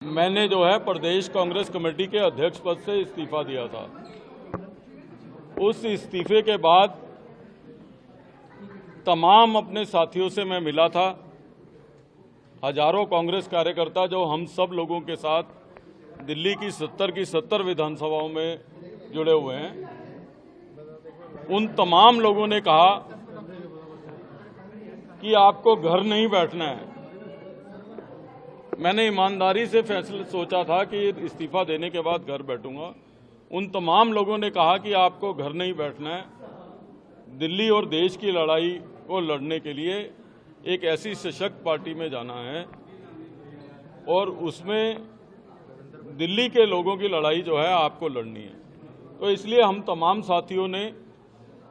मैंने जो है प्रदेश कांग्रेस कमेटी के अध्यक्ष पद से इस्तीफा दिया था। उस इस्तीफे के बाद तमाम अपने साथियों से मैं मिला था। हजारों कांग्रेस कार्यकर्ता जो हम सब लोगों के साथ दिल्ली की 70 विधानसभाओं में जुड़े हुए हैं, उन तमाम लोगों ने कहा कि आपको घर नहीं बैठना है। मैंने ईमानदारी से फैसला सोचा था कि इस्तीफा देने के बाद घर बैठूंगा। उन तमाम लोगों ने कहा कि आपको घर नहीं बैठना है, दिल्ली और देश की लड़ाई को लड़ने के लिए एक ऐसी सशक्त पार्टी में जाना है और उसमें दिल्ली के लोगों की लड़ाई जो है आपको लड़नी है। तो इसलिए हम तमाम साथियों ने,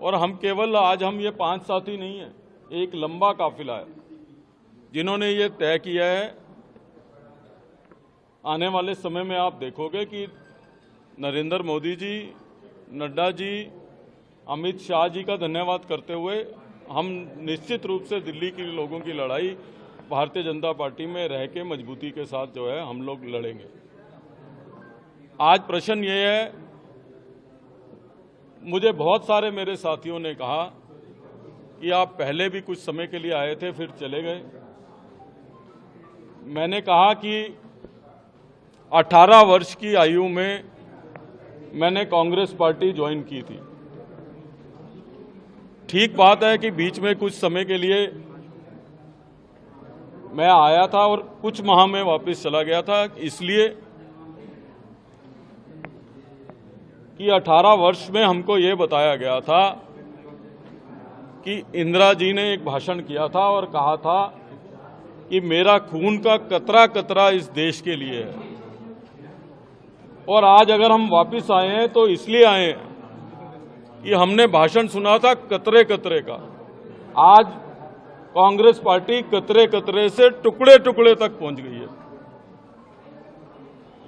और हम केवल आज हम ये 5 साथी नहीं हैं, एक लंबा काफिला है जिन्होंने ये तय किया है। आने वाले समय में आप देखोगे कि नरेंद्र मोदी जी, नड्डा जी, अमित शाह जी का धन्यवाद करते हुए हम निश्चित रूप से दिल्ली के लोगों की लड़ाई भारतीय जनता पार्टी में रह के मजबूती के साथ जो है हम लोग लड़ेंगे। आज प्रश्न ये है, मुझे बहुत सारे मेरे साथियों ने कहा कि आप पहले भी कुछ समय के लिए आए थे फिर चले गए। मैंने कहा कि 18 वर्ष की आयु में मैंने कांग्रेस पार्टी ज्वाइन की थी। ठीक बात है कि बीच में कुछ समय के लिए मैं आया था और कुछ माह में वापस चला गया था, इसलिए कि 18 वर्ष में हमको ये बताया गया था कि इंदिरा जी ने एक भाषण किया था और कहा था कि मेरा खून का कतरा कतरा इस देश के लिए है। और आज अगर हम वापस आए हैं तो इसलिए आए हैं कि हमने भाषण सुना था कतरे कतरे का। आज कांग्रेस पार्टी कतरे कतरे से टुकड़े टुकड़े तक पहुंच गई है।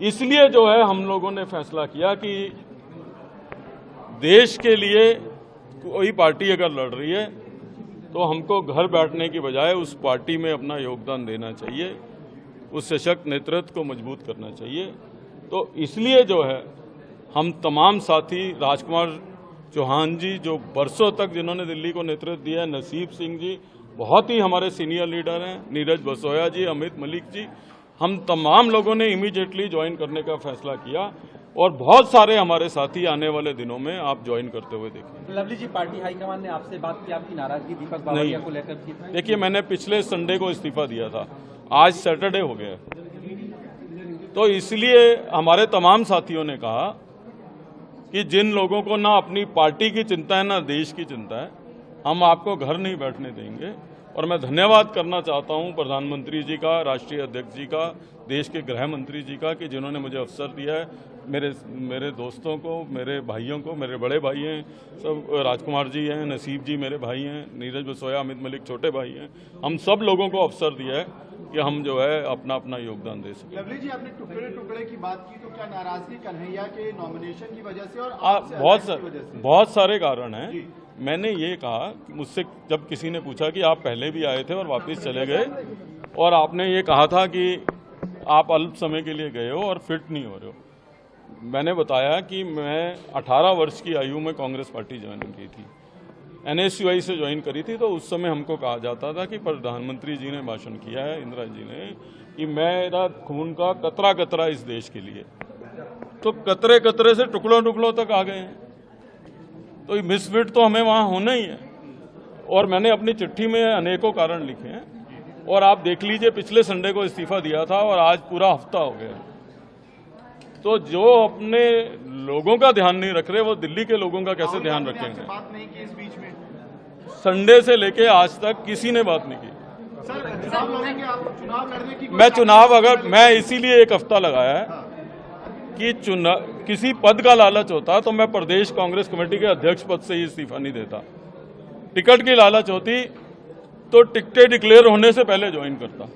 इसलिए जो है हम लोगों ने फैसला किया कि देश के लिए कोई पार्टी अगर लड़ रही है तो हमको घर बैठने की बजाय उस पार्टी में अपना योगदान देना चाहिए, उस सशक्त नेतृत्व को मजबूत करना चाहिए। तो इसलिए जो है हम तमाम साथी, राजकुमार चौहान जी जो बरसों तक जिन्होंने दिल्ली को नेतृत्व दिया है, नसीब सिंह जी बहुत ही हमारे सीनियर लीडर हैं, नीरज बसोया जी, अमित मलिक जी, हम तमाम लोगों ने इमीडिएटली ज्वाइन करने का फैसला किया और बहुत सारे हमारे साथी आने वाले दिनों में आप ज्वाइन करते हुए देखेंगे। लवली जी, पार्टी हाईकमान ने आपसे बात की, आपकी नाराजगी दीपक बावरिया को लेकर की? देखिए, मैंने पिछले संडे को इस्तीफा दिया था, आज सैटरडे हो गया, तो इसलिए हमारे तमाम साथियों ने कहा कि जिन लोगों को ना अपनी पार्टी की चिंता है ना देश की चिंता है, हम आपको घर नहीं बैठने देंगे। और मैं धन्यवाद करना चाहता हूं प्रधानमंत्री जी का, राष्ट्रीय अध्यक्ष जी का, देश के गृह मंत्री जी का कि जिन्होंने मुझे अवसर दिया है। मेरे दोस्तों को, मेरे भाइयों को, मेरे बड़े भाई हैं सब, राजकुमार जी हैं, नसीब जी मेरे भाई हैं, नीरज बसोया, अमित मलिक छोटे भाई हैं, हम सब लोगों को अवसर दिया है कि हम जो है अपना अपना योगदान दे सकें। लवली जी, आपने टुकड़े टुकड़े की बात की, तो क्या नाराजगी कन्हैया के नॉमिनेशन की वजह से और बहुत सारे कारण हैं। मैंने ये कहा कि मुझसे जब किसी ने पूछा कि आप पहले भी आए थे और वापस चले गए, और आपने ये कहा था कि आप अल्प समय के लिए गए हो और फिट नहीं हो रहे हो, मैंने बताया कि मैं 18 वर्ष की आयु में कांग्रेस पार्टी ज्वाइन की थी, NSUI से ज्वाइन करी थी। तो उस समय हमको कहा जाता था कि प्रधानमंत्री जी ने भाषण किया है, इंदिरा जी ने, कि मेरा खून का कतरा कतरा इस देश के लिए। तो कतरे कतरे से टुकड़ों टुकड़ों तक आ गए हैं, तो ये मिसफिट तो हमें वहां होना ही है। और मैंने अपनी चिट्ठी में अनेकों कारण लिखे हैं, और आप देख लीजिए पिछले संडे को इस्तीफा दिया था और आज पूरा हफ्ता हो गया। तो जो अपने लोगों का ध्यान नहीं रख रहे, वो दिल्ली के लोगों का कैसे ध्यान रखेंगे? बात नहीं की इस बीच में? संडे से लेके आज तक किसी ने बात नहीं की। सर, चुनाव लड़ेंगे आप? चुनाव लड़ने की मैं चुनाव, अगर मैं इसीलिए एक हफ्ता लगाया है कि किसी पद का लालच होता तो मैं प्रदेश कांग्रेस कमेटी के अध्यक्ष पद से ही इस्तीफा नहीं देता। टिकट की लालच होती तो टिकटें डिक्लेयर होने से पहले ज्वाइन करता।